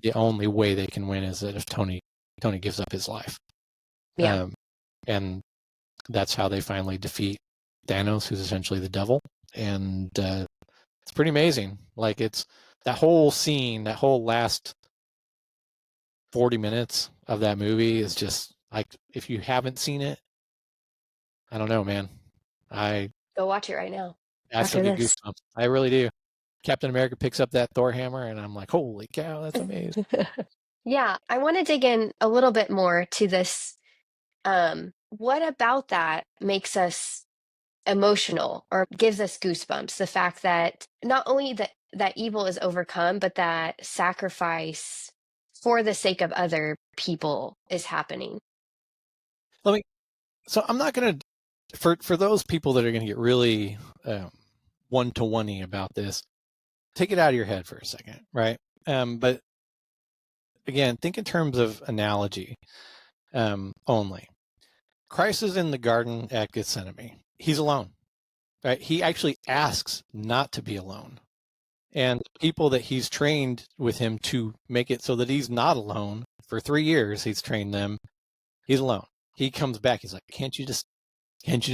the only way they can win is that if Tony gives up his life. Yeah. And that's how they finally defeat Thanos, who's essentially the devil. And it's pretty amazing. Like, it's that whole scene, that whole last 40 minutes of that movie is just like, if you haven't seen it, I don't know, man. Go watch it right now. I still get goosebumps. I really do. Captain America picks up that Thor hammer, and I'm like, holy cow, that's amazing. Yeah, I want to dig in a little bit more to this. What about that makes us emotional or gives us goosebumps? The fact that not only that evil is overcome, but that sacrifice for the sake of other people is happening. So I'm not going to, for those people that are going to get really one-to-one-y about this, take it out of your head for a second, right? But again, think in terms of analogy only. Christ is in the garden at Gethsemane. He's alone, right? He actually asks not to be alone. And people that he's trained with him to make it so that he's not alone, for 3 years he's trained them, he's alone. He comes back, he's like, can't you just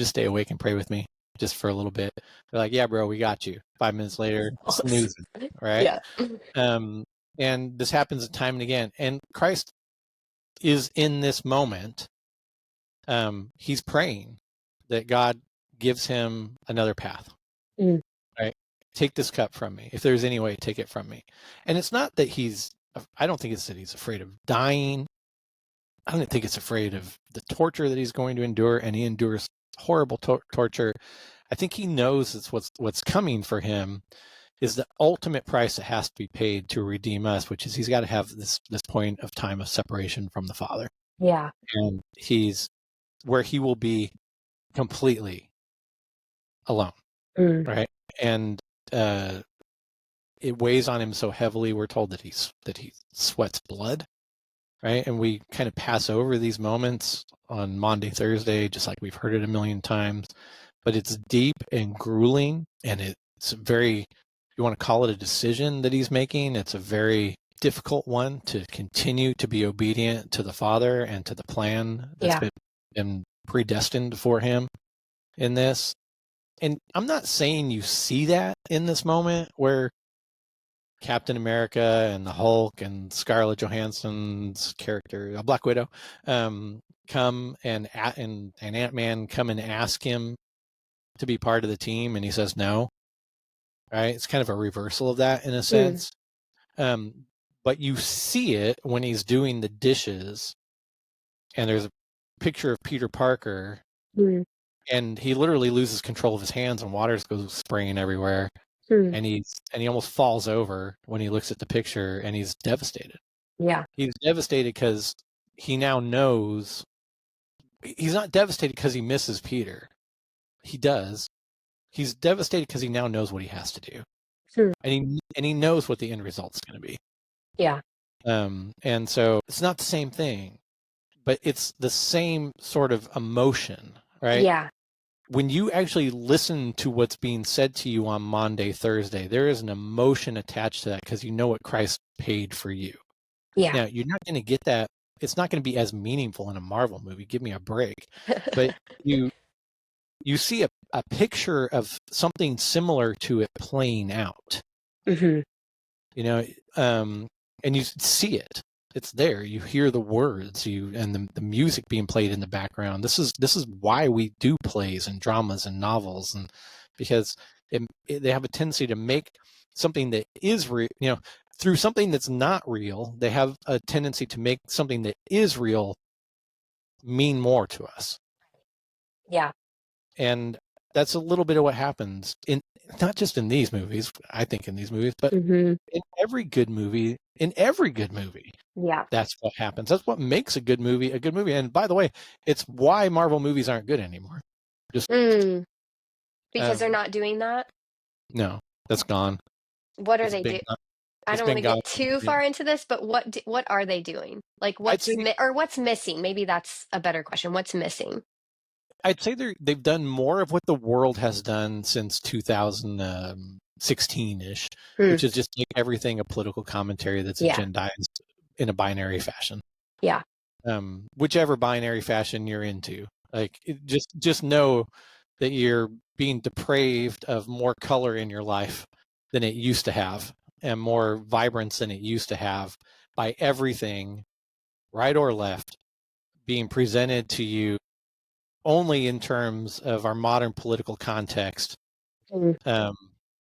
stay awake and pray with me just for a little bit? They're like, yeah, bro, we got you. 5 minutes later, snoozing, right? Yeah. And this happens time and again. And Christ is in this moment. He's praying that God gives him another path, right? Take this cup from me. If there's any way, take it from me. And it's not that I don't think it's that he's afraid of dying. I don't think it's afraid of the torture that he's going to endure, and he endures horrible torture. I think he knows it's what's coming for him is the ultimate price that has to be paid to redeem us, which is he's got to have this point of time of separation from the Father. Yeah. And he's where he will be completely alone, right? And it weighs on him so heavily. We're told that he sweats blood, right? And we kind of pass over these moments on Maundy Thursday, just like we've heard it a million times. But it's deep and grueling, and it's very, you want to call it a decision that he's making. It's a very difficult one to continue to be obedient to the Father and to the plan that's been predestined for him in this. And I'm not saying you see that in this moment where Captain America and the Hulk and Scarlett Johansson's character, Black Widow, come and Ant-Man come and ask him to be part of the team, and he says no. Right? It's kind of a reversal of that in a sense. But you see it when he's doing the dishes, and there's a picture of Peter Parker, and he literally loses control of his hands, and water goes spraying everywhere. And he almost falls over when he looks at the picture, and he's devastated. Yeah. He's devastated because he now knows. He's not devastated because he misses Peter. He does. He's devastated because he now knows what he has to do. And he knows what the end result's going to be. Yeah. And so it's not the same thing, but it's the same sort of emotion, right? Yeah. When you actually listen to what's being said to you on Maundy Thursday, there is an emotion attached to that because you know what Christ paid for you. Yeah. Now, you're not going to get that. It's not going to be as meaningful in a Marvel movie. Give me a break. But you see a picture of something similar to it playing out. You know, and you see it. It's there. You hear the words, and the music being played in the background. This is why we do plays and dramas and novels, and because they have a tendency to make something that is real, through something that's not real. They have a tendency to make something that is real mean more to us. Yeah. And that's a little bit of what happens not just in these movies, I think in these movies, but in every good movie, Yeah. That's what happens. That's what makes a good movie a good movie. And by the way, it's why Marvel movies aren't good anymore. Just because they're not doing that? No, that's gone. What are they doing? I don't want to get too far into this, but what are they doing? Like what's missing? Maybe that's a better question. What's missing? I'd say they've done more of what the world has done since 2000, 16-ish, which is just like everything a political commentary that's agendized in a binary fashion. Yeah. Whichever binary fashion you're into, like just know that you're being depraved of more color in your life than it used to have, and more vibrance than it used to have, by everything, right or left, being presented to you only in terms of our modern political context, and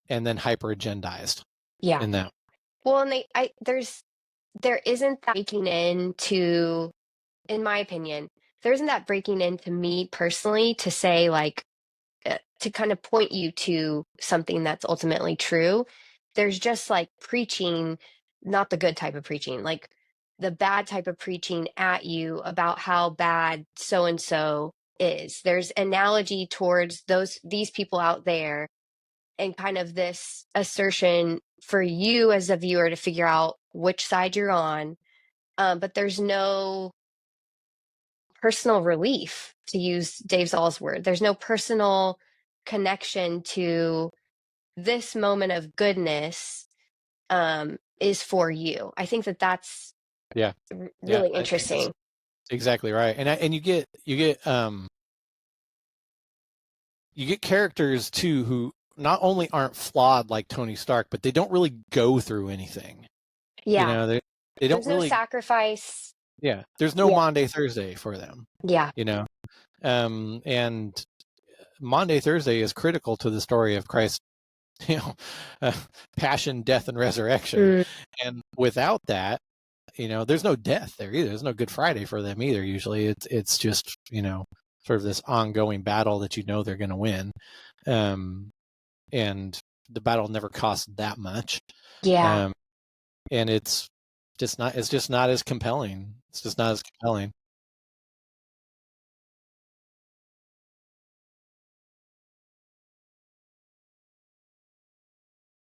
then hyper agendized. Yeah. In that. Well, and there isn't that breaking into, in my opinion, there isn't that breaking into me personally to say, like, to kind of point you to something that's ultimately true. There's just like preaching, not the good type of preaching, like the bad type of preaching at you about how bad so and so is. There's analogy towards these people out there, and kind of this assertion for you as a viewer to figure out which side you're on. But there's no personal relief, to use Dave Zoll's word. There's no personal connection to this moment of goodness is for you. I think that's really interesting. Exactly right. And you get characters too who not only aren't flawed like Tony Stark, but they don't really go through anything. Yeah. You know, they don't There's no sacrifice. Yeah. There's no Maundy Thursday for them. Yeah. You know, and Maundy Thursday is critical to the story of Christ, passion, death, and resurrection. And without that, there's no death there either. There's no Good Friday for them either. Usually it's just, sort of this ongoing battle that they're going to win. And the battle never costs that much. Yeah. And it's just not as compelling. It's just not as compelling.